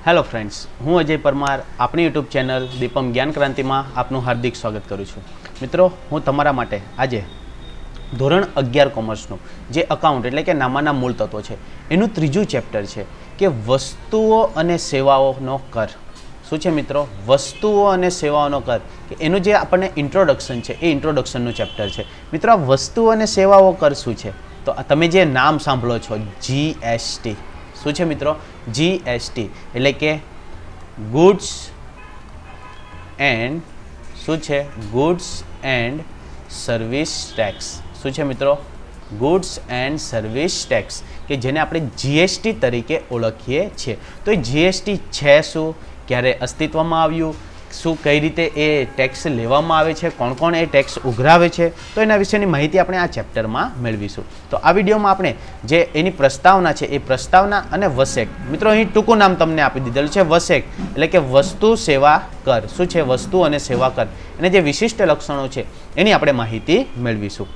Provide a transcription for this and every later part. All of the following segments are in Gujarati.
હેલો ફ્રેન્ડ્સ, હું અજય પરમાર આપણી યુટ્યુબ ચેનલ દીપમ જ્ઞાન ક્રાંતિમાં આપનું હાર્દિક સ્વાગત કરું છું. મિત્રો, હું તમારા માટે આજે ધોરણ 11 કોમર્સનું જે અકાઉન્ટ એટલે કે નામાના મૂળ તત્વો છે એનું ત્રીજું ચેપ્ટર છે કે વસ્તુઓ અને સેવાઓનો કર. શું છે મિત્રો? વસ્તુઓ અને સેવાઓનો કર. કે એનું જે આપણને ઇન્ટ્રોડક્શન છે એ ઇન્ટ્રોડક્શનનું ચેપ્ટર છે. મિત્રો, આ વસ્તુઓ અને સેવાઓ કર શું છે? તો તમે જે નામ સાંભળો છો GST. શું છે મિત્રો? GST એટલે કે ગુડ્સ એન્ડ શું છે? Goods and service tax. શું છે મિત્રો? ગુડ્સ એન્ડ સર્વિસ ટેક્સ, કે જેને આપણે GST તરીકે ઓળખીએ છીએ. તો એ GST છે શું? ક્યારે અસ્તિત્વમાં આવ્યું? શું કઈ રીતે એ ટેક્સ લેવામાં આવે છે? કોણ કોણ એ ટેક્સ ઉઘરાવે છે? તો એના વિશેની માહિતી આપણે આ ચેપ્ટરમાં મેળવીશું. તો આ વિડીયોમાં આપણે જે એની પ્રસ્તાવના છે એ પ્રસ્તાવના અને વસેક. મિત્રો, અહીં ટૂંકું નામ તમને આપી દીધેલું છે વસેક, એટલે કે વસ્તુ સેવા કર. શું છે? વસ્તુ અને સેવા કર. એને જે વિશિષ્ટ લક્ષણો છે એની આપણે માહિતી મેળવીશું.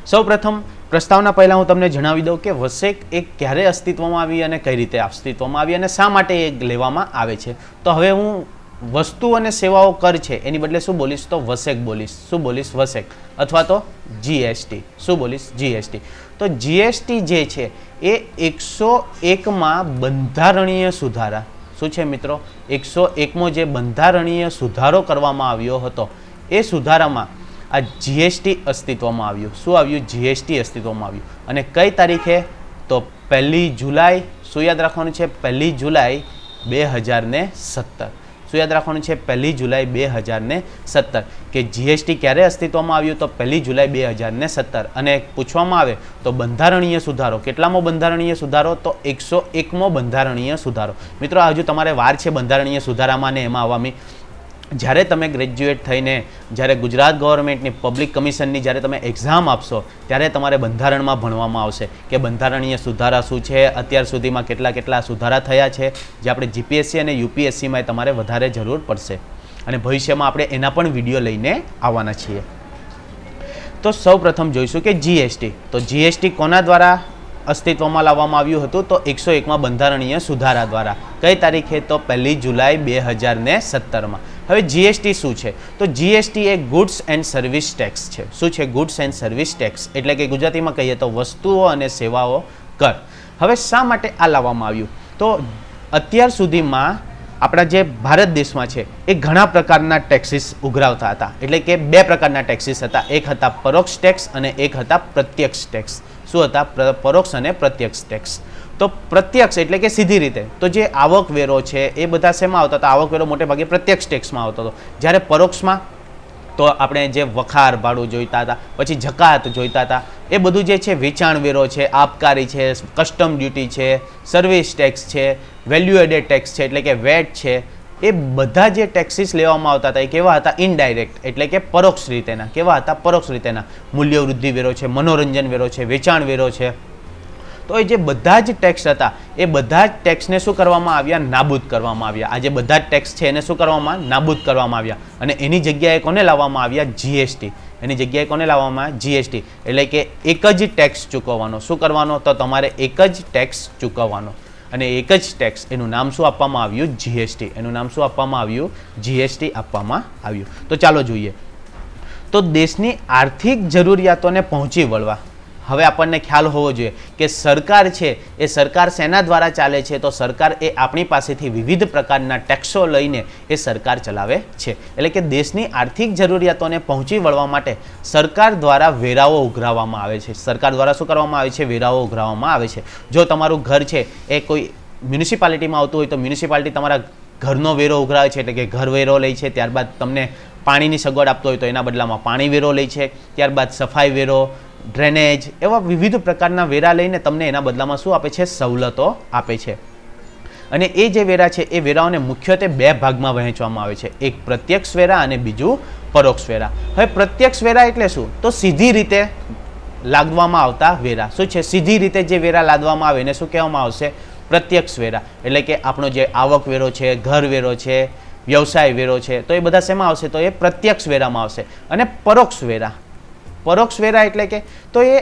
સૌપ્રથમ પ્રસ્તાવના પહેલાં હું તમને જણાવી દઉં કે વસેક એ ક્યારે અસ્તિત્વમાં આવી અને કઈ રીતે અસ્તિત્વમાં આવી અને શા માટે એ લેવામાં આવે છે. તો હવે હું વસ્તુ અને સેવાઓ કર છે એની બદલે શું બોલીશ? તો વસેક બોલીશ. શું બોલીશ? વસેક. અથવા તો GST. શું બોલીશ? GST. તો GST જે છે એ 101માં બંધારણીય સુધારા. શું છે મિત્રો? 101મો જે બંધારણીય સુધારો કરવામાં આવ્યો હતો એ સુધારામાં આ GST અસ્તિત્વમાં આવ્યું. શું આવ્યું? GST અસ્તિત્વમાં આવ્યું. અને કઈ તારીખે? તો 1 જુલાઈ. શું યાદ રાખવાનું છે? 1 જુલાઈ 2017. શું યાદ રાખવાનું છે? 1 જુલાઈ 2017. કે GST ક્યારે અસ્તિત્વમાં આવ્યું? તો 1 જુલાઈ 2017. અને પૂછવામાં આવે તો બંધારણીય સુધારો. કેટલામો બંધારણીય સુધારો? તો 101મો બંધારણીય સુધારો. મિત્રો, હજુ તમારે વાર છે બંધારણીય સુધારામાં ને એમાં આવવાની. જ્યારે તમે ગ્રેજ્યુએટ થઈને જ્યારે ગુજરાત ગવર્મેન્ટની પબ્લિક કમિશનની જ્યારે તમે એક્ઝામ આપશો ત્યારે તમારે બંધારણમાં ભણવામાં આવશે કે બંધારણીય સુધારા શું છે, અત્યાર સુધીમાં કેટલા સુધારા થયા છે, જે આપણે GPSC અને UPSCમાં તમારે વધારે જરૂર પડશે. અને ભવિષ્યમાં આપણે એના પણ વિડીયો લઈને આવવાના છીએ. તો સૌ પ્રથમ જોઈશું કે GST. તો GST કોના દ્વારા અસ્તિત્વમાં લાવવામાં આવ્યું હતું? તો 101માં બંધારણીય સુધારા દ્વારા. કઈ તારીખે? તો 1 જુલાઈ 2017માં. હવે GST શું છે? તો GST A goods and service tax છે. શું છે? ગુડ્સ એન્ડ સર્વિસ ટેક્સ એટલે કે ગુજરાતીમાં કહીએ તો વસ્તુઓ અને સેવાઓ કર. હવે શા માટે આ લાવવામાં આવ્યું? તો અત્યાર સુધીમાં આપણા જે ભારત દેશમાં છે એ ઘણા પ્રકારના ટેક્સીસ ઉઘરાવતા હતા. એટલે કે બે પ્રકારના ટેક્સીસ હતા. એક હતા પરોક્ષ ટેક્સ અને એક હતા પ્રત્યક્ષ ટેક્સ. શું હતા? પરોક્ષ અને પ્રત્યક્ષ ટેક્સ. તો પ્રત્યક્ષ એટલે કે સીધી રીતે તો જે આવકવેરો છે એ બધા શેમાં આવતા હતા? આવકવેરો મોટે ભાગે પ્રત્યક્ષ ટેક્સમાં આવતો હતો. જ્યારે પરોક્ષમાં તો આપણે જે વખાર ભાડું જોઈતા હતા, પછી જકાત જોઈતા હતા, એ બધું જે છે વેચાણ વેરો છે, આબકારી છે, કસ્ટમ ડ્યુટી છે, સર્વિસ ટેક્સ છે, વેલ્યુ એડેડ ટેક્સ છે એટલે કે વેટ છે, એ બધા જે ટેક્સીસ લેવામાં આવતા હતા એ કેવા હતા? ઇનડાયરેક્ટ એટલે કે પરોક્ષ રીતેના. કેવા હતા? પરોક્ષ રીતેના. મૂલ્ય વૃદ્ધિ વેરો છે, મનોરંજન વેરો છે, વેચાણ વેરો છે. તો એ જે બધા જ ટેક્સ હતા એ બધા જ ટેક્સને શું કરવામાં આવ્યા? નાબૂદ કરવામાં આવ્યા. આ જે બધા જ ટેક્સ છે એને શું કરવામાં? નાબૂદ કરવામાં આવ્યા. અને એની જગ્યાએ કોને લાવવામાં આવ્યા? GST. એની જગ્યાએ કોને લાવવામાં? GST. એટલે કે એક જ ટેક્સ ચૂકવવાનો. શું કરવાનો? તો તમારે એક જ ટેક્સ ચૂકવવાનો. અને એક જ ટેક્સ, એનું નામ શું આપવામાં આવ્યું? GST. એનું નામ શું આપવામાં આવ્યું? GST આપવામાં આવ્યું. તો ચાલો જોઈએ. તો દેશની આર્થિક જરૂરિયાતોને પહોંચી વળવા હવે આપણને ખ્યાલ હોવો જોઈએ કે સરકાર છે એ સરકાર શેના દ્વારા ચાલે છે? તો સરકાર એ આપણી પાસેથી વિવિધ પ્રકારના ટેક્સો લઈને એ સરકાર ચલાવે છે. એટલે કે દેશની આર્થિક જરૂરિયાતોને પહોંચી વળવા માટે સરકાર દ્વારા વેરાઓ ઉઘરાવવામાં આવે છે. સરકાર દ્વારા શું કરવામાં આવે છે? વેરાઓ ઉઘરાવવામાં આવે છે. જો તમારું ઘર છે એ કોઈ મ્યુનિસિપાલિટીમાં આવતું હોય તો મ્યુનિસિપાલિટી તમારા ઘરનો વેરો ઉઘરાવે છે એટલે કે ઘર વેરો લે છે. ત્યારબાદ તમને પાણીની સગવડ આપતો હોય તો એના બદલામાં પાણી વેરો લે છે. ત્યારબાદ સફાઈ વેરો, ડ્રેનેજ, એવા વિવિધ પ્રકારના વેરા લઈને તમને એના બદલામાં શું આપે છે? સવલતો આપે છે. અને એ જે વેરા છે એ વેરાઓને મુખ્યત્વે બે ભાગમાં વહેંચવામાં આવે છે. એક પ્રત્યક્ષ વેરા અને બીજું પરોક્ષ વેરા. હવે પ્રત્યક્ષ વેરા એટલે શું? તો સીધી રીતે લાદવામાં આવતા વેરા. શું છે? સીધી રીતે જે વેરા લાદવામાં આવે એને શું કહેવામાં આવશે? પ્રત્યક્ષ વેરા. એટલે કે આપણો જે આવક વેરો છે, ઘર વેરો છે, વ્યવસાય વેરો છે, તો એ બધા શેમાં આવશે? તો એ પ્રત્યક્ષ વેરામાં આવશે. અને પરોક્ષ વેરા એટલે કે તો એ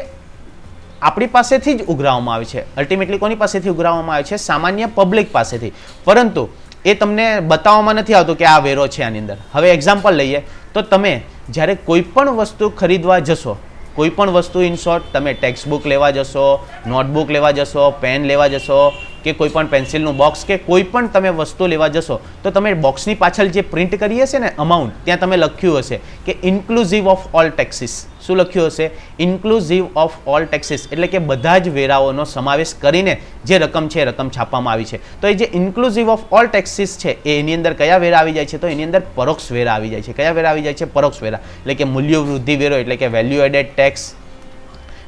આપણી પાસેથી જ ઉઘરાવવામાં આવે છે. અલ્ટિમેટલી કોની પાસેથી ઉઘરાવવામાં આવે છે? સામાન્ય પબ્લિક પાસેથી. પરંતુ એ તમને બતાવવામાં નથી આવતું કે આ વેરો છે આની અંદર. હવે એક્ઝામ્પલ લઈએ તો તમે જ્યારે કોઈ પણ વસ્તુ ખરીદવા જશો, કોઈ પણ વસ્તુ ઇન શોર્ટ તમે ટેક્સ્ટ બુક લેવા જશો, નોટબુક લેવા જશો, પેન લેવા જશો કે કોઈ પણ પેન્સિલનું બોક્સ કે કોઈ પણ તમે વસ્તુ લેવા જશો તો તમે બોક્સની પાછળ જે પ્રિન્ટ કરી હશે ને અમાઉન્ટ, ત્યાં તમે લખ્યું હશે કે ઇન્ક્લુઝિવ ઓફ ઓલ ટેક્સીસ. શું લખ્યું હશે? ઇન્ક્લુઝિવ ઓફ ઓલ ટેક્સીસ, એટલે કે બધા જ વેરાઓનો સમાવેશ કરીને જે રકમ છે એ રકમ છાપવામાં આવી છે. તો એ જે ઇન્ક્લુઝિવ ઓફ ઓલ ટેક્સીસ છે એ એની અંદર કયા વેરા આવી જાય છે? તો એની અંદર પરોક્ષ વેરા આવી જાય છે. કયા વેરા આવી જાય છે? પરોક્ષ વેરા, એટલે કે મૂલ્ય વૃદ્ધિ વેરો, એટલે કે વેલ્યુ એડેડ ટેક્સ.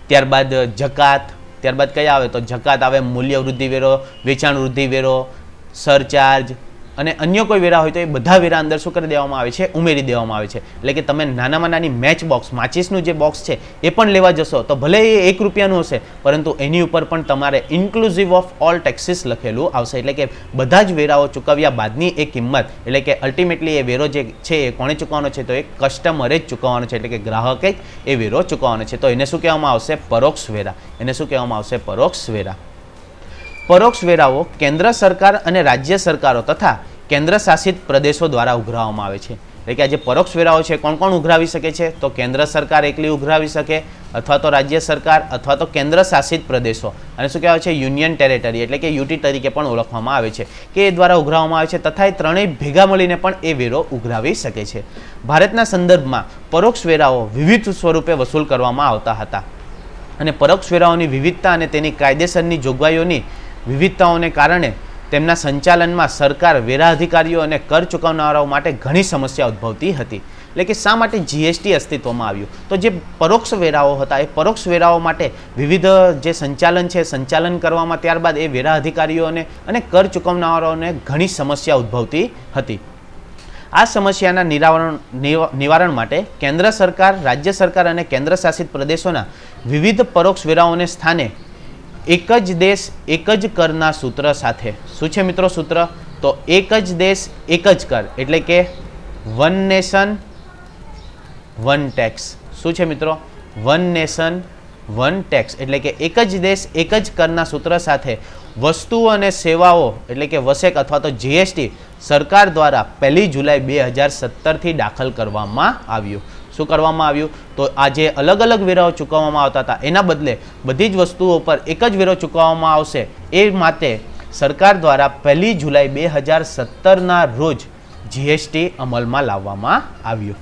ત્યારબાદ જકાત, ત્યારબાદ કયા આવે? તો જકાત આવે, મૂલ્ય વૃદ્ધિ વેરો, વેચાણ વૃદ્ધિ વેરો, સરચાર્જ અને અન્ય કોઈ વેરા હોય તો એ બધા વેરા અંદર શું કરી દેવામાં આવે છે? ઉમેરી દેવામાં આવે છે. એટલે કે તમે નાનામાં નાની મેચ બોક્સ, માચીસનું જે બોક્સ છે એ પણ લેવા જશો તો ભલે એ ₹1 હશે, પરંતુ એની ઉપર પણ તમારે ઇન્ક્લુઝિવ ઓફ ઓલ ટેક્સીસ લખેલું આવશે. એટલે કે બધા જ વેરાઓ ચૂકવ્યા બાદની એ કિંમત, એટલે કે અલ્ટિમેટલી એ વેરો જે છે એ કોણે ચૂકવવાનો છે? તો એ કસ્ટમરે જ ચૂકવવાનો છે, એટલે કે ગ્રાહકે જ એ વેરો ચૂકવવાનો છે. તો એને શું કહેવામાં આવશે? પરોક્ષ વેરા. એને શું કહેવામાં આવશે? પરોક્ષ વેરા. પરોક્ષ વેરાઓ કેન્દ્ર સરકાર અને રાજ્ય સરકારો તથા કેન્દ્ર શાસિત પ્રદેશો દ્વારા ઉઘરાવવામાં આવે છે. એટલે કે આ જે પરોક્ષ વેરાઓ છે કોણ કોણ ઉઘરાવી શકે છે? તો કેન્દ્ર સરકાર એકલી ઉઘરાવી શકે, અથવા તો રાજ્ય સરકાર, અથવા તો કેન્દ્ર શાસિત પ્રદેશો, અને શું કહેવાય છે? યુનિયન ટેરેટરી, એટલે કે યુટી તરીકે પણ ઓળખવામાં આવે છે, કે એ દ્વારા ઉઘરાવવામાં આવે છે. તથા એ ત્રણેય ભેગા મળીને પણ એ વેરો ઉઘરાવી શકે છે. ભારતના સંદર્ભમાં પરોક્ષ વેરાઓ વિવિધ સ્વરૂપે વસૂલ કરવામાં આવતા હતા, અને પરોક્ષ વેરાઓની વિવિધતા અને તેની કાયદેસરની જોગવાઈઓની વિવિધતાઓને કારણે તેમના સંચાલનમાં સરકાર, વેરા અધિકારીઓ અને કર ચૂકવનારાઓ માટે ઘણી સમસ્યા ઉદ્ભવતી હતી. એટલે કે શા માટે જીએસટી અસ્તિત્વમાં આવ્યું? તો જે પરોક્ષ વેરાઓ હતા એ પરોક્ષ વેરાઓ માટે વિવિધ જે સંચાલન છે સંચાલન કરવામાં ત્યારબાદ એ વેરા અધિકારીઓને અને કર ચૂકવનારાઓને ઘણી સમસ્યા ઉદ્ભવતી હતી. આ સમસ્યાના નિવારણ માટે કેન્દ્ર સરકાર, રાજ્ય સરકાર અને કેન્દ્ર શાસિત પ્રદેશોના વિવિધ પરોક્ષ વેરાઓને સ્થાને એક જ દેશ એક જ કરના સૂત્ર સાથે, શું છે મિત્રો સૂત્ર? તો એક જ દેશ એક જ કર, એટલે કે વન નેશન વન ટેક્સ. શું છે મિત્રો? વન નેશન વન ટેક્સ, એટલે કે એક જ દેશ એક જ કરના સૂત્ર સાથે વસ્તુઓ અને સેવાઓ, એટલે કે વસેક અથવા તો જીએસટી સરકાર દ્વારા 1 જુલાઈ 2017થી દાખલ કરવામાં આવ્યું. શું કરવામાં આવ્યું? તો આ જે અલગ અલગ વેરાઓ ચૂકવવામાં આવતા હતા એના બદલે બધી જ વસ્તુઓ પર એક જ વેરો ચૂકવવામાં આવશે. એ માટે સરકાર દ્વારા 1 જુલાઈ 2017ના રોજ જીએસટી અમલમાં લાવવામાં આવ્યું.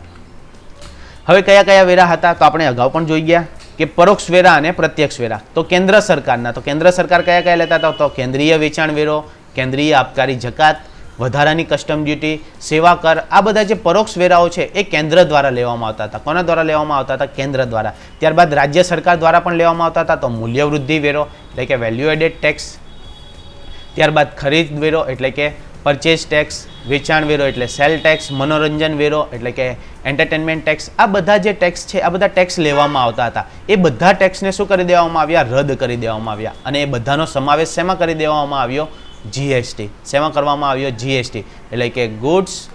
હવે કયા કયા વેરા હતા? તો આપણે અગાઉ પણ જોઈ ગયા કે પરોક્ષ વેરા અને પ્રત્યક્ષ વેરા. તો કેન્દ્ર સરકારના, તો કેન્દ્ર સરકાર કયા કયા લેતા હતા? તો કેન્દ્રીય વેચાણ વેરો, કેન્દ્રીય આબકારી જકાત, વધારાની કસ્ટમ ડ્યુટી, સેવા કર, આ બધા જે પરોક્ષ વેરાઓ છે એ કેન્દ્ર દ્વારા લેવામાં આવતા હતા. કોના દ્વારા લેવામાં આવતા હતા? કેન્દ્ર દ્વારા. ત્યારબાદ રાજ્ય સરકાર દ્વારા પણ લેવામાં આવતા હતા. તો મૂલ્ય વૃદ્ધિ વેરો, એટલે કે વેલ્યુ એડેડ ટેક્સ. ત્યારબાદ ખરીદ વેરો, એટલે કે પરચેઝ ટેક્સ. વેચાણ વેરો એટલે સેલ ટેક્સ. મનોરંજન વેરો એટલે કે એન્ટરટેનમેન્ટ ટેક્સ. આ બધા જે ટેક્સ છે આ બધા ટેક્સ લેવામાં આવતા હતા. એ બધા ટેક્સને શું કરી દેવામાં આવ્યા? રદ કરી દેવામાં આવ્યા. અને એ બધાનો સમાવેશ શેમાં કરી દેવામાં આવ્યો? જીએસટી. શેમાં કરવામાં આવ્યો? જીએસટી, એટલે કે ગુડ્સ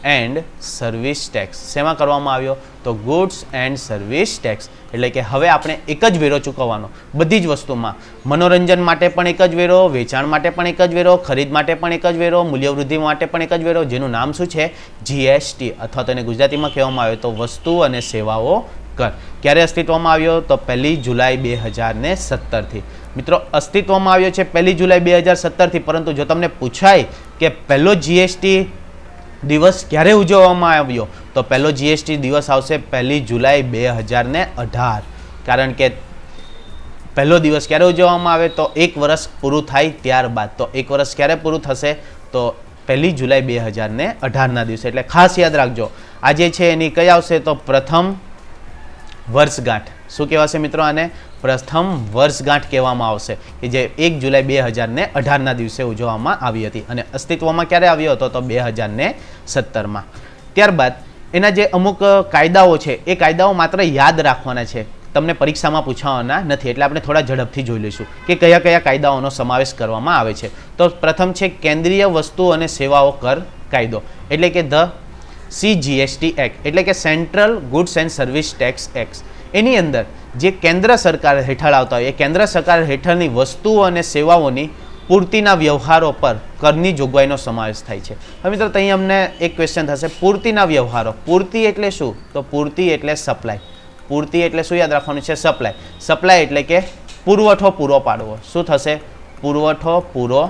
એન્ડ સર્વિસ ટેક્સ. શેમાં કરવામાં આવ્યો? તો ગુડ્સ એન્ડ સર્વિસ ટેક્સ, એટલે કે હવે આપણે એક જ વેરો ચૂકવવાનો બધી જ વસ્તુમાં. મનોરંજન માટે પણ એક જ વેરો, વેચાણ માટે પણ એક જ વેરો, ખરીદ માટે પણ એક જ વેરો, મૂલ્યવૃદ્ધિ માટે પણ એક જ વેરો, જેનું નામ શું છે? જીએસટી, અથવા તો એને ગુજરાતીમાં કહેવામાં આવે તો વસ્તુ અને સેવાઓ કર. ક્યારે અસ્તિત્વમાં આવ્યો? તો 1 જુલાઈ 2017થી. મિત્રો અસ્તિત્વમાં આવ્યો છે 1 જુલાઈ 2017થી, પરંતુ જો તમને પૂછાય કે પહેલો જીએસટી દિવસ ક્યારે ઉજવવામાં આવ્યો તો પહેલો જીએસટી દિવસ આવશે 1 જુલાઈ 2018. કારણ કે પહેલો દિવસ ક્યારે ઉજવવામાં આવે? તો 1 વર્ષ પૂરું થાય ત્યારબાદ. તો 1 વર્ષ ક્યારે પૂરું થશે? તો 1 જુલાઈ 2018ના દિવસે. એટલે ખાસ યાદ રાખજો, આ જે છે એની કઈ આવશે? તો પ્રથમ વર્ષગાંઠ. શું કહેવાશે મિત્રો? આને પ્રથમ વર્ષગાંઠ કહેવામાં આવશે, કે જે 1 જુલાઈ 2018ના દિવસે ઉજવવામાં આવી હતી. અને અસ્તિત્વમાં ક્યારે આવ્યો હતો? તો 2017માં. ત્યારબાદ એના જે અમુક કાયદાઓ છે એ કાયદાઓ માત્ર યાદ રાખવાના છે, તમને પરીક્ષામાં પૂછાવાના નથી. એટલે આપણે થોડા ઝડપથી જોઈ લઈશું કે કયા કયા કાયદાઓનો સમાવેશ કરવામાં આવે છે. તો પ્રથમ છે કેન્દ્રીય વસ્તુ અને સેવાઓ કર કાયદો, એટલે કે ધ CGST એક્ટ, એટલે કે central goods and service tax act. એની અંદર જે કેન્દ્ર સરકાર હેઠળ આવતા હોય એ કેન્દ્ર સરકાર હેઠળની વસ્તુઓ અને સેવાઓની પૂર્તિના વ્યવહારો પર કરની જોગવાઈનો સમાવેશ થાય છે. હવે મિત્રો અહીં અમને એક ક્વેશ્ચન થશે, પૂર્તિના વ્યવહારો, પૂર્તિ એટલે શું? તો પૂર્તિ એટલે સપ્લાય. પૂર્તિ એટલે શું યાદ રાખવાનું છે? સપ્લાય. સપ્લાય એટલે કે પુરવઠો પૂરો પાડવો. શું થશે? પુરવઠો પૂરો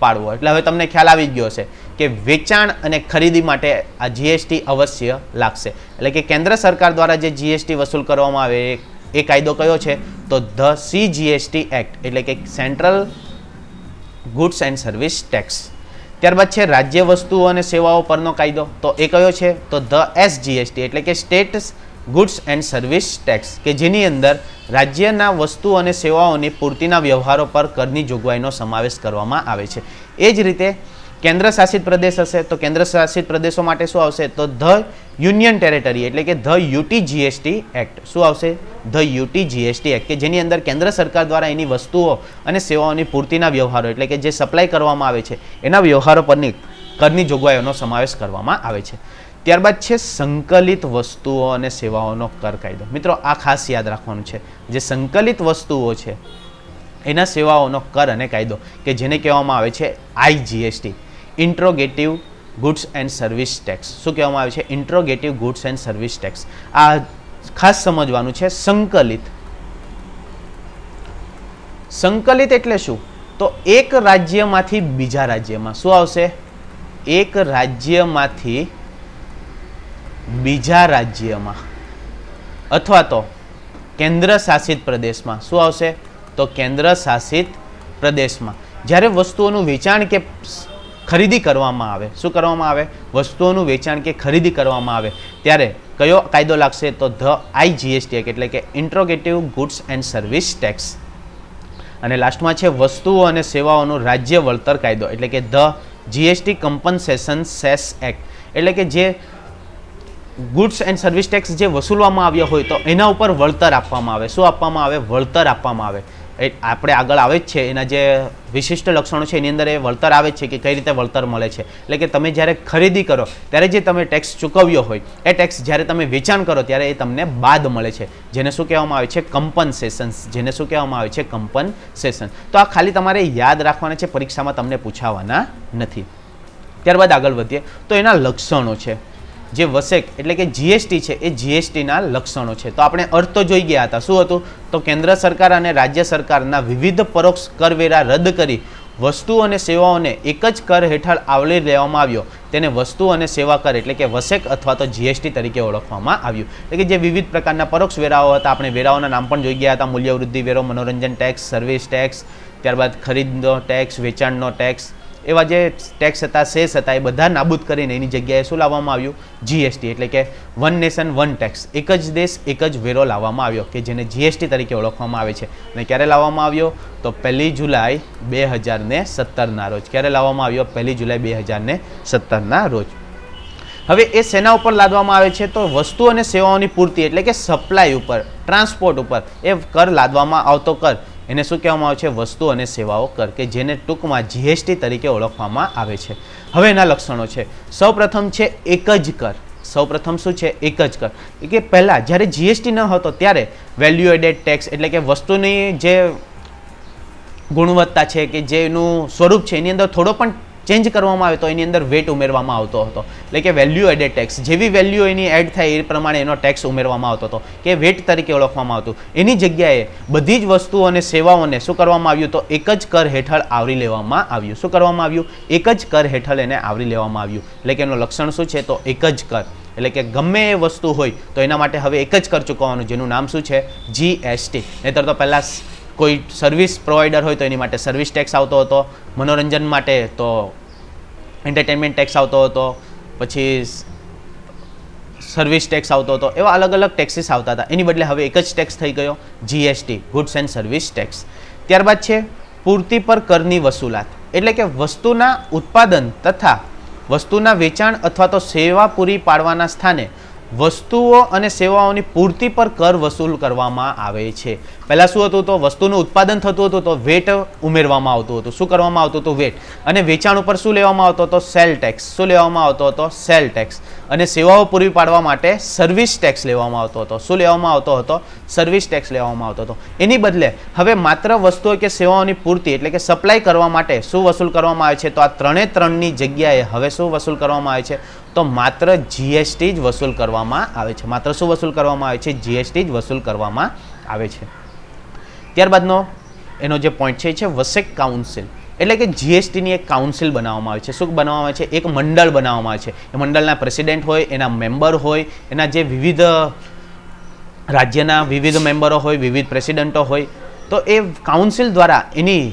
પાડવો. એટલે હવે તમને ખ્યાલ આવી ગયો હશે કે વેચાણ અને ખરીદી માટે આ જીએસટી અવશ્ય લાગશે. એટલે કે કેન્દ્ર સરકાર દ્વારા જે જીએસટી વસૂલ કરવામાં આવે એ કાયદો કયો છે? તો ધ CGST એક્ટ, એટલે કે central goods and service tax. ત્યારબાદ છે રાજ્ય વસ્તુઓ અને સેવાઓ પરનો કાયદો, તો એ કયો છે? તો ધ SGST, એટલે કે state goods and service tax, કે જેની અંદર રાજ્યના વસ્તુ અને સેવાઓની પૂર્તિના વ્યવહારો પર કરની જોગવાઈનો સમાવેશ કરવામાં આવે છે. એ જ રીતે કેન્દ્ર શાસિત પ્રદેશ હશે તો કેન્દ્ર શાસિત પ્રદેશો માટે શું આવશે? તો ધ યુનિયન ટેરેટરી, એટલે કે ધ UTGST એક્ટ. શું આવશે? ધ UTGST એક્ટ, કે જેની અંદર કેન્દ્ર સરકાર દ્વારા એની વસ્તુઓ અને સેવાઓની પૂર્તિના વ્યવહારો, એટલે કે જે સપ્લાય કરવામાં આવે છે એના વ્યવહારો પરની કરની જોગવાઈઓનો સમાવેશ કરવામાં આવે છે. ત્યારબાદ છે સંકલિત વસ્તુઓ અને સેવાઓનો કર કાયદો. મિત્રો આ ખાસ યાદ રાખવાનું છે, જે સંકલિત વસ્તુઓ છે એના સેવાઓનો કર અને કાયદો, કે જેને કહેવામાં આવે છે IGST, interrogative goods and service tax. શું કહેવામાં આવે છે? Interrogative goods and service tax. આ ખાસ સમજવાનું છે. સંકલિત, સંકલિત એટલે શું? તો એક રાજ્યમાંથી બીજા રાજ્યમાં શું આવશે? એક રાજ્યમાંથી બીજા રાજ્યમાં અથવા તો કેન્દ્ર શાસિત પ્રદેશમાં શું આવશે? તો કેન્દ્ર શાસિત પ્રદેશમાં જ્યારે વસ્તુઓનું વેચાણ કે ખરીદી કરવામાં આવે, શું કરવામાં આવે? વસ્તુઓનું વેચાણ કે ખરીદી કરવામાં આવે ત્યારે કયો કાયદો લાગશે? તો ધ IGST એક્ટ, એટલે કે interrogative goods and service tax. અને લાસ્ટમાં છે વસ્તુઓ અને સેવાઓનું રાજ્ય વળતર કાયદો, એટલે કે the GST compensation cess act, એટલે કે જે ગુડ્સ એન્ડ સર્વિસ ટેક્સ જે વસૂલવામાં આવ્યો હોય તો એના ઉપર વળતર આપવામાં આવે. શું આપવામાં આવે? વળતર આપવામાં આવે. આપણે આગળ આવે જ છે એના જે વિશિષ્ટ લક્ષણો છે એની અંદર એ વળતર આવે છે કે કઈ રીતે વળતર મળે છે. એટલે કે તમે જ્યારે ખરીદી કરો ત્યારે જે તમે ટેક્સ ચૂકવ્યો હોય એ ટેક્સ જ્યારે તમે વેચાણ કરો ત્યારે એ તમને બાદ મળે છે, જેને શું કહેવામાં આવે છે? કમ્પન્સેશન્સ. જેને શું કહેવામાં આવે છે? કમ્પન્સેશન. તો આ ખાલી તમારે યાદ રાખવાના છે, પરીક્ષામાં તમને પૂછાવાના નથી. ત્યારબાદ આગળ વધીએ તો એના લક્ષણો છે. જે વસેક એટલે કે જીએસટી છે એ જીએસટીના લક્ષણો છે. તો આપણે અર્થ તો જોઈ ગયા હતા. શું હતું? તો કેન્દ્ર સરકાર અને રાજ્ય સરકારના વિવિધ પરોક્ષ કરવેરા રદ કરી વસ્તુ અને સેવાઓને એક જ કર હેઠળ આવરી લેવામાં આવ્યો તેને વસ્તુ અને સેવા કર એટલે કે વસેક અથવા તો જીએસટી તરીકે ઓળખવામાં આવ્યું. એટલે કે જે વિવિધ પ્રકારના પરોક્ષ વેરાઓ હતા, આપણે વેરાઓના નામ પણ જોઈ ગયા હતા. મૂલ્યવૃદ્ધિ વેરો, મનોરંજન ટેક્સ, સર્વિસ ટેક્સ, ત્યારબાદ ખરીદનો ટેક્સ, વેચાણનો ટેક્સ, એવા જે ટેક્સ હતા, સેસ હતા, એ બધા નાબૂદ કરીને એની જગ્યાએ શું લાવવામાં આવ્યું? જીએસટી, એટલે કે વન નેશન વન ટેક્સ, એક જ દેશ એક જ વેરો લાવવામાં આવ્યો, કે જેને જીએસટી તરીકે ઓળખવામાં આવે છે. અને ક્યારે લાવવામાં આવ્યો? તો 1 જુલાઈ 2017ના રોજ. ક્યારે લાવવામાં આવ્યો? 1 જુલાઈ 2017ના રોજ. હવે એ સેના ઉપર લાદવામાં આવે છે? તો વસ્તુ અને સેવાઓની પૂર્તિ એટલે કે સપ્લાય ઉપર, ટ્રાન્સપોર્ટ ઉપર એ કર લાદવામાં આવતો કર એને શું કહેવામાં આવે છે? વસ્તુ અને સેવાઓ કર, કે જેને ટૂંકમાં જીએસટી તરીકે ઓળખવામાં આવે છે. હવે એના લક્ષણો છે. સૌપ્રથમ છે એક જ કર. સૌપ્રથમ શું છે? એક જ કર. કે પહેલાં જ્યારે જીએસટી ન હતો ત્યારે વેલ્યુ એડેડ ટેક્સ એટલે કે વસ્તુની જે ગુણવત્તા છે કે જેનું સ્વરૂપ છે એની અંદર થોડો પણ ચેન્જ કરવામાં આવે તો એની અંદર વેટ ઉમેરવામાં આવતો હતો. એટલે કે વેલ્યુ એડેડ ટેક્સ, જેવી વેલ્યુ એની એડ થાય એ પ્રમાણે એનો ટેક્સ ઉમેરવામાં આવતો હતો, કે વેટ તરીકે ઓળખવામાં આવતું. એની જગ્યાએ બધી જ વસ્તુઓ અને સેવાઓને શું કરવામાં આવ્યું? તો એક જ કર હેઠળ આવરી લેવામાં આવ્યું. શું કરવામાં આવ્યું? એક જ કર હેઠળ એને આવરી લેવામાં આવ્યું. એટલે કે એનું લક્ષણ શું છે? તો એક જ કર. એટલે કે ગમે એ વસ્તુ હોય તો એના માટે હવે એક જ કર ચૂકવવાનું, જેનું નામ શું છે? જીએસટી. નહીંતર તો પહેલાં કોઈ સર્વિસ પ્રોવાઈડર હોય તો એની માટે સર્વિસ ટેક્સ આવતો હતો, મનોરંજન માટે તો એન્ટરટેનમેન્ટ ટેક્સ આવતો હતો, પછી સર્વિસ ટેક્સ આવતો હતો. એવા અલગ અલગ ટેક્સીસ આવતા હતા. એની બદલે હવે એક જ ટેક્સ થઈ ગયો, GST, goods and service tax. ત્યારબાદ છે પૂર્તિ પર કરની વસૂલાત, એટલે કે વસ્તુના ઉત્પાદન તથા વસ્તુના વેચાણ અથવા તો સેવા પૂરી પાડવાના સ્થાને વસ્તુઓ અને સેવાઓની પૂર્તિ પર કર વસૂલ કરવામાં આવે છે. પહેલાં શું હતું? તો વસ્તુનું ઉત્પાદન થતું હતું તો વેટ ઉમેરવામાં આવતું હતું. શું કરવામાં આવતું હતું? વેટ. અને વેચાણ ઉપર શું લેવામાં આવતો હતો? Cell tax. શું લેવામાં આવતો હતો? Cell tax. અને સેવાઓ પૂરી પાડવા માટે સર્વિસ ટેક્સ લેવામાં આવતો હતો. શું લેવામાં આવતો હતો? સર્વિસ ટેક્સ લેવામાં આવતો હતો. એની બદલે હવે માત્ર વસ્તુઓ કે સેવાઓની પૂર્તિ એટલે કે સપ્લાય કરવા માટે શું વસૂલ કરવામાં આવે છે? તો આ ત્રણની જગ્યાએ હવે શું વસૂલ કરવામાં આવે છે? તો માત્ર જીએસટી જ વસૂલ કરવામાં આવે છે. માત્ર શું વસૂલ કરવામાં આવે છે? જીએસટી જ વસૂલ કરવામાં આવે છે. ત્યારબાદનો એનો જે પોઈન્ટ છે એ છે વસેક કાઉન્સિલ. એટલે કે જીએસટીની એક કાઉન્સિલ બનાવવામાં આવે છે. શું બનાવવામાં આવે છે? એક મંડળ બનાવવામાં આવે છે. એ મંડળના પ્રેસિડેન્ટ હોય, એના મેમ્બર હોય, એના જે વિવિધ રાજ્યના વિવિધ મેમ્બરો હોય, વિવિધ પ્રેસિડેન્ટો હોય, તો એ કાઉન્સિલ દ્વારા એની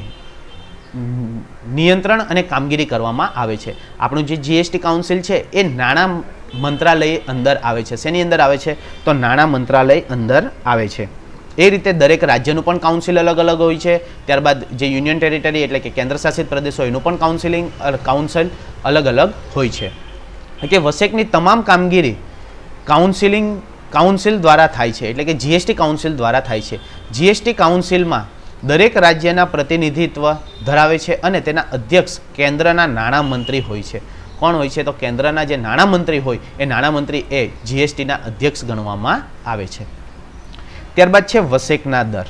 નિયંત્રણ અને કામગીરી કરવામાં આવે છે. આપણું જે જીએસટી કાઉન્સિલ છે એ નાણાં મંત્રાલય અંદર આવે છે. શેની અંદર આવે છે? તો નાણાં મંત્રાલય અંદર આવે છે. એ રીતે દરેક રાજ્યનું પણ કાઉન્સિલ અલગ અલગ હોય છે. ત્યારબાદ જે યુનિયન ટેરિટરી એટલે કે કેન્દ્ર શાસિત પ્રદેશ હોય એનું પણ કાઉન્સિલ અલગ અલગ હોય છે. કે વસેકની તમામ કામગીરી કાઉન્સિલ દ્વારા થાય છે. એટલે કે જીએસટી કાઉન્સિલ દ્વારા થાય છે. જીએસટી કાઉન્સિલમાં દરેક રાજ્યના પ્રતિનિધિત્વ ધરાવે છે અને તેના અધ્યક્ષ કેન્દ્રના નાણાં મંત્રી હોય છે. કોણ હોય છે? તો કેન્દ્રના જે નાણાં મંત્રી હોય એ નાણાં મંત્રી એ જીએસટીના અધ્યક્ષ ગણવામાં આવે છે. ત્યારબાદ છે વસેકના દર.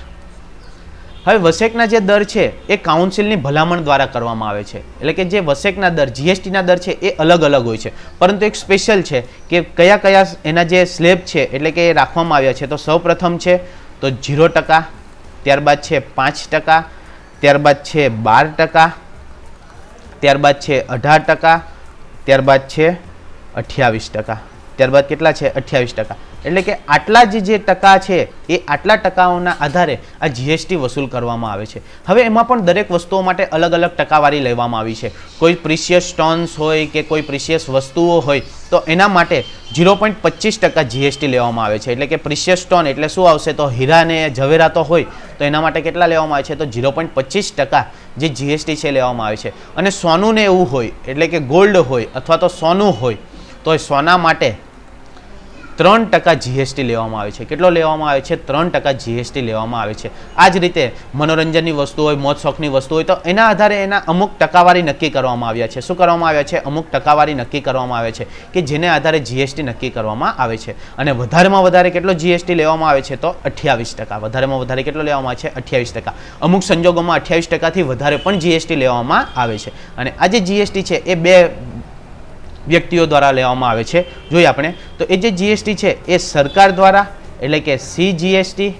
હવે વસેકના જે દર છે એ કાઉન્સિલની ભલામણ દ્વારા કરવામાં આવે છે. એટલે કે જે વસેકના દર જીએસટીના દર છે એ અલગ અલગ હોય છે, પરંતુ એક સ્પેશિયલ છે કે કયા કયા એના જે સ્લેબ છે એટલે કે એ રાખવામાં આવ્યા છે. તો સૌપ્રથમ છે તો 0%, ત્યારબાદ છે 5%, ત્યારબાદ છે 12%, ત્યારબાદ છે 18%, ત્યારબાદ છે 28%. ત્યારબાદ કેટલા છે? 28%. એટલે કે આટલા જે ટકા છે એ આટલા ટકાઓના આધારે આ જીએસટી વસૂલ કરવામાં આવે છે. હવે એમાં પણ દરેક વસ્તુઓ માટે અલગ અલગ ટકાવારી લેવામાં આવી છે. કોઈ પ્રિશિયસ સ્ટોન્સ હોય કે કોઈ પ્રિશિયસ વસ્તુઓ હોય તો એના માટે 0.25% જીએસટી લેવામાં આવે છે. એટલે કે પ્રિશિયસ સ્ટોન એટલે શું આવશે? તો હીરા ને જવેરાતો હોય તો એના માટે કેટલા લેવામાં આવે છે? તો 0.25% જે જીએસટી છે લેવામાં આવે છે. અને સોનું ને એવું હોય એટલે કે ગોલ્ડ હોય અથવા તો સોનું હોય તો સોના માટે 3% જીએસટી લેવામાં આવે છે. કેટલો લેવામાં આવે છે? 3% જીએસટી લેવામાં આવે છે. આ જ રીતે મનોરંજનની વસ્તુ હોય, મોજ શોખની વસ્તુ હોય તો એના આધારે એના અમુક ટકાવારી નક્કી કરવામાં આવ્યા છે. શું કરવામાં આવ્યા છે? અમુક ટકાવારી નક્કી કરવામાં આવે છે કે જેને આધારે જીએસટી નક્કી કરવામાં આવે છે. અને વધારેમાં વધારે કેટલો જીએસટી લેવામાં આવે છે? તો 28%. વધારેમાં વધારે કેટલો લેવામાં આવે છે? 28%. અમુક સંજોગોમાં 28%થી વધારે પણ જીએસટી લેવામાં આવે છે. અને આ જે જીએસટી છે એ બે વ્યક્તિઓ દ્વારા લેવામાં આવે છે. જોઈએ આપણે તો એ જે જીએસટી છે એ સરકાર દ્વારા એટલે કે સીજીએસટી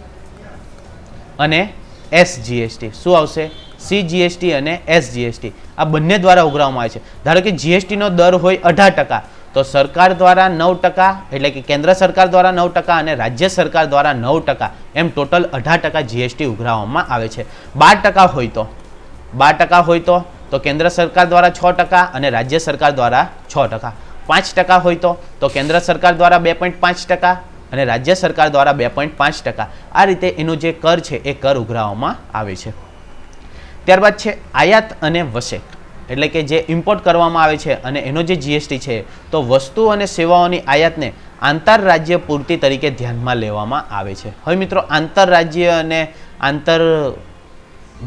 અને એસજીએસટી. શું આવશે? સીજીએસટી અને એસજીએસટી આ બંને દ્વારા ઉઘરાવવામાં આવે છે. ધારો કે જીએસટીનો દર હોય 18%, તો સરકાર દ્વારા 9%, એટલે કે કેન્દ્ર સરકાર દ્વારા 9% અને રાજ્ય સરકાર દ્વારા 9%, એમ ટોટલ 18% જીએસટી ઉઘરાવવામાં આવે છે. 12% હોય તો કેન્દ્ર સરકાર દ્વારા 6% અને રાજ્ય સરકાર દ્વારા 6%. 5% હોય તો કેન્દ્ર સરકાર દ્વારા 2.5% અને રાજ્ય સરકાર દ્વારા 2.5%. આ રીતે એનો જે કર છે એ કર ઉઘરાવવામાં આવે છે. ત્યારબાદ છે આયાત અને વસેક. એટલે કે જે ઇમ્પોર્ટ કરવામાં આવે છે અને એનો જે જીએસટી છે તો વસ્તુ અને સેવાઓની આયાતને આંતરરાજ્ય પૂર્તિ તરીકે ધ્યાનમાં લેવામાં આવે છે. હવે મિત્રો આંતરરાજ્ય અને આંતર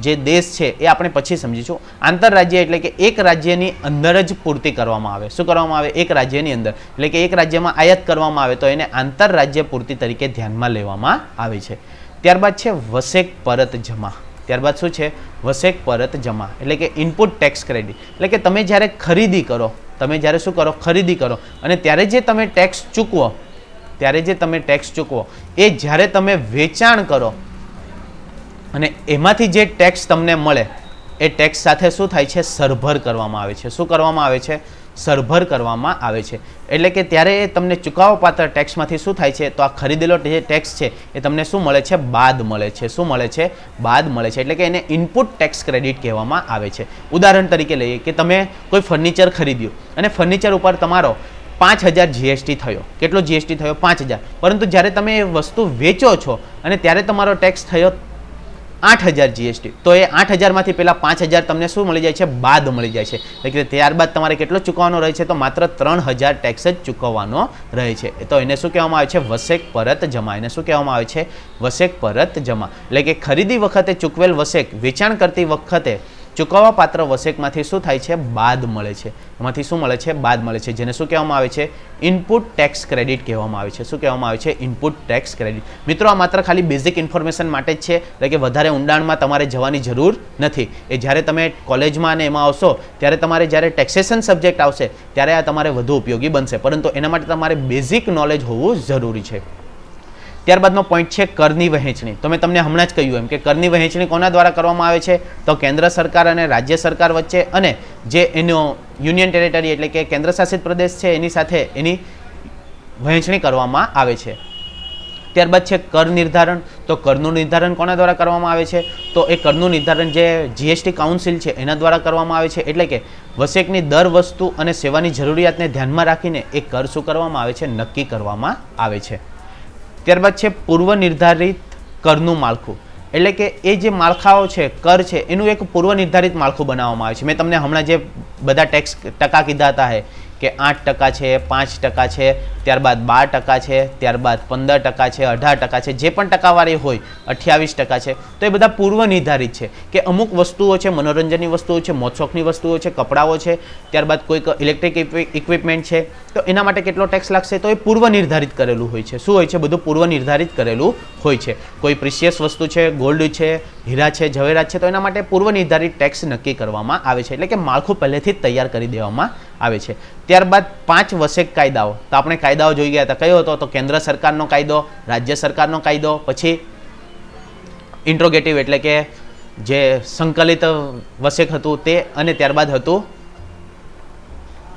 જે દેશ છે એ આપણે પછી સમજીશું. આંતરરાજ્ય એટલે કે એક રાજ્યની અંદર જ પૂર્તિ કરવામાં આવે. શું કરવામાં આવે? એક રાજ્યની અંદર એટલે કે એક રાજ્યમાં આયાત કરવામાં આવે તો એને આંતરરાજ્ય પૂર્તિ તરીકે ધ્યાનમાં લેવામાં આવે છે. ત્યારબાદ છે વસેક પરત જમા. ત્યારબાદ શું છે? વસેક પરત જમા એટલે કે ઇનપુટ ટેક્સ ક્રેડિટ. એટલે કે તમે જ્યારે ખરીદી કરો, તમે જ્યારે શું કરો? ખરીદી કરો અને ત્યારે જે તમે ટેક્સ ચૂકવો એ જ્યારે તમે વેચાણ કરો અને એમાંથી જે ટેક્સ તમને મળે એ ટેક્સ સાથે શું થાય છે? સરભર કરવામાં આવે છે. શું કરવામાં આવે છે? સરભર કરવામાં આવે છે. એટલે કે ત્યારે એ તમને ચૂકવવાપાત્ર ટેક્સમાંથી શું થાય છે? તો આ ખરીદેલો જે ટેક્સ છે એ તમને શું મળે છે? બાદ મળે છે. શું મળે છે? બાદ મળે છે. એટલે કે એને ઇનપુટ ટેક્સ ક્રેડિટ કહેવામાં આવે છે. ઉદાહરણ તરીકે લઈએ કે તમે કોઈ ફર્નિચર ખરીદ્યું અને ફર્નિચર ઉપર તમારો 5000 જીએસટી થયો. કેટલો જીએસટી થયો? 5000. પરંતુ જ્યારે તમે એ વસ્તુ વેચો છો અને ત્યારે તમારો ટેક્સ થયો 8,000 જીએસટી, તો એ 8,000માંથી પહેલા 5,000 તમને શું મળી જાય છે? બાદ મળી જાય છે. એટલે કે ત્યારબાદ તમારે કેટલો ચૂકવવાનો રહે છે? તો માત્ર 3,000 ટેક્સ જ ચૂકવવાનો રહે છે. તો એને શું કહેવામાં આવે છે? વસેક પરત જમા. એને શું કહેવામાં આવે છે? વસેક પરત જમા. એટલે કે ખરીદી વખતે ચૂકવેલ વસેક વેચાણ કરતી વખતે ચૂકવવા પાત્ર વસેકમાંથી શું થાય છે? બાદ મળે છે. એમાંથી શું મળે છે? બાદ મળે છે, જેને શું કહેવામાં આવે છે? ઇનપુટ ટેક્સ ક્રેડિટ કહેવામાં આવે છે. શું કહેવામાં આવે છે? Input tax credit. મિત્રો, આ માત્ર ખાલી બેઝિક ઇન્ફોર્મેશન માટે જ છે, એટલે કે વધારે ઊંડાણમાં તમારે જવાની જરૂર નથી. એ જ્યારે તમે કોલેજમાં અને એમાં આવશો ત્યારે તમારે જ્યારે ટેક્સેશન સબ્જેક્ટ આવશે ત્યારે આ તમારે વધુ ઉપયોગી બનશે, પરંતુ એના માટે તમારે બેઝિક નોલેજ હોવું જરૂરી છે. ત્યારબાદનો પોઈન્ટ છે કરની વહેંચણી. તો મેં તમને હમણાં જ કહ્યું એમ કે કરની વહેંચણી કોના દ્વારા કરવામાં આવે છે? તો કેન્દ્ર સરકાર અને રાજ્ય સરકાર વચ્ચે, અને જે એનો યુનિયન ટેરેટરી એટલે કે કેન્દ્ર શાસિત પ્રદેશ છે એની સાથે એની વહેંચણી કરવામાં આવે છે. ત્યારબાદ છે કર નિર્ધારણ. તો કરનું નિર્ધારણ કોના દ્વારા કરવામાં આવે છે? તો એ કરનું નિર્ધારણ જે જીએસટી કાઉન્સિલ છે એના દ્વારા કરવામાં આવે છે. એટલે કે વસેકની દર વસ્તુ અને સેવાની જરૂરિયાતને ધ્યાનમાં રાખીને એ કર શું કરવામાં આવે છે? નક્કી કરવામાં આવે છે. ત્યારબાદ છે પૂર્વ નિર્ધારિત કરનું માળખું. એટલે કે એ જે માળખાઓ છે કર છે એનું એક પૂર્વ નિર્ધારિત માળખું બનાવવામાં આવે છે. મેં તમને હમણાં જે બધા ટેક્સ ટકા કીધા હતા કે 8% છે, 5% છે, ત્યારબાદ 12% છે, ત્યારબાદ 15% છે, 18% છે, જે પણ ટકાવારી હોય 28% છે, તો એ બધા પૂર્વ નિર્ધારિત છે કે અમુક વસ્તુઓ છે, મનોરંજનની વસ્તુઓ છે, મોજશોખની વસ્તુઓ છે, કપડાઓ છે, ત્યારબાદ કોઈક ઇલેક્ટ્રિક ઇક્વિપમેન્ટ છે, તો એના માટે કેટલો ટેક્સ લાગશે? તો એ પૂર્વ નિર્ધારિત કરેલું હોય છે. શું હોય છે? બધું પૂર્વ નિર્ધારિત કરેલું હોય છે. કોઈ પ્રિશિયસ વસ્તુ છે, ગોલ્ડ છે, હીરા છે, ઝવેરાત છે, તો એના માટે પૂર્વ નિર્ધારિત ટેક્સ નક્કી કરવામાં આવે છે. એટલે કે માળખું પહેલેથી જ તૈયાર કરી દેવામાં આવે છે. ત્યારબાદ 5 વસેક કાયદાઓ. તો આપણે કાયદાઓ જોઈ ગયા હતા. કયો હતો? તો કેન્દ્ર સરકારનો કાયદો, રાજ્ય સરકારનો કાયદો, પછી ઇન્ટ્રોગેટિવ એટલે કે જે સંકલિત વસેક હતું તે, અને ત્યારબાદ હતું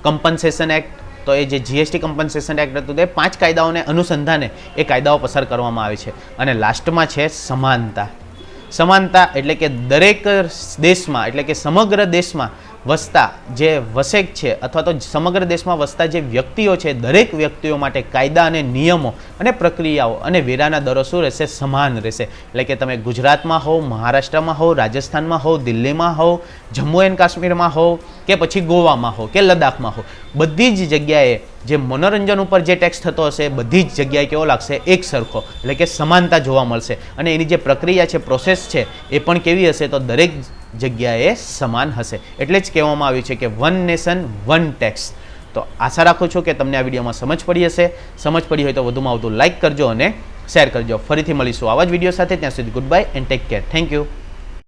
કમ્પન્સેશન એક્ટ. તો એ જે જીએસટી કમ્પન્સેશન એક્ટ હતું તે 5 કાયદાઓને અનુસંધાને એ કાયદાઓ પસાર કરવામાં આવે છે. અને લાસ્ટમાં છે સમાનતા. સમાનતા એટલે કે દરેક દેશમાં એટલે કે સમગ્ર દેશમાં વસતા જે વસેક છે અથવા તો સમગ્ર દેશમાં વસતા જે વ્યક્તિઓ છે દરેક વ્યક્તિઓ માટે કાયદા અને નિયમો અને પ્રક્રિયાઓ અને વેરાના દરો શું રહેશે? સમાન રહેશે. એટલે કે તમે ગુજરાતમાં હોવ, મહારાષ્ટ્રમાં હોવ, રાજસ્થાનમાં હોવ, દિલ્હીમાં હોવ, જમ્મુ એન્ડ કાશ્મીરમાં હોવ, કે પછી ગોવામાં હોવ કે લદ્દાખમાં હોવ, બધી જ જગ્યાએ જે મનોરંજન ઉપર જે ટેક્સ થતો હશે બધી જ જગ્યાએ કેવો લાગશે? એક સરખો. એટલે કે સમાનતા જોવા મળશે. અને એની જે પ્રક્રિયા છે, પ્રોસેસ છે, એ પણ કેવી હશે? તો દરેક જગ્યાએ સમાન હશે. એટલે જ કહેવામાં આવ્યું છે કે વન નેશન વન ટેક્સ. તો આશા રાખું છું કે તમને આ વિડીયોમાં સમજ પડી હશે. સમજ પડી હોય તો વધુમાં વધુ લાઇક કરજો અને શેર કરજો. ફરીથી મળીશું આવા જ વિડીયો સાથે. ત્યાં સુધી good bye and take care. Thank you.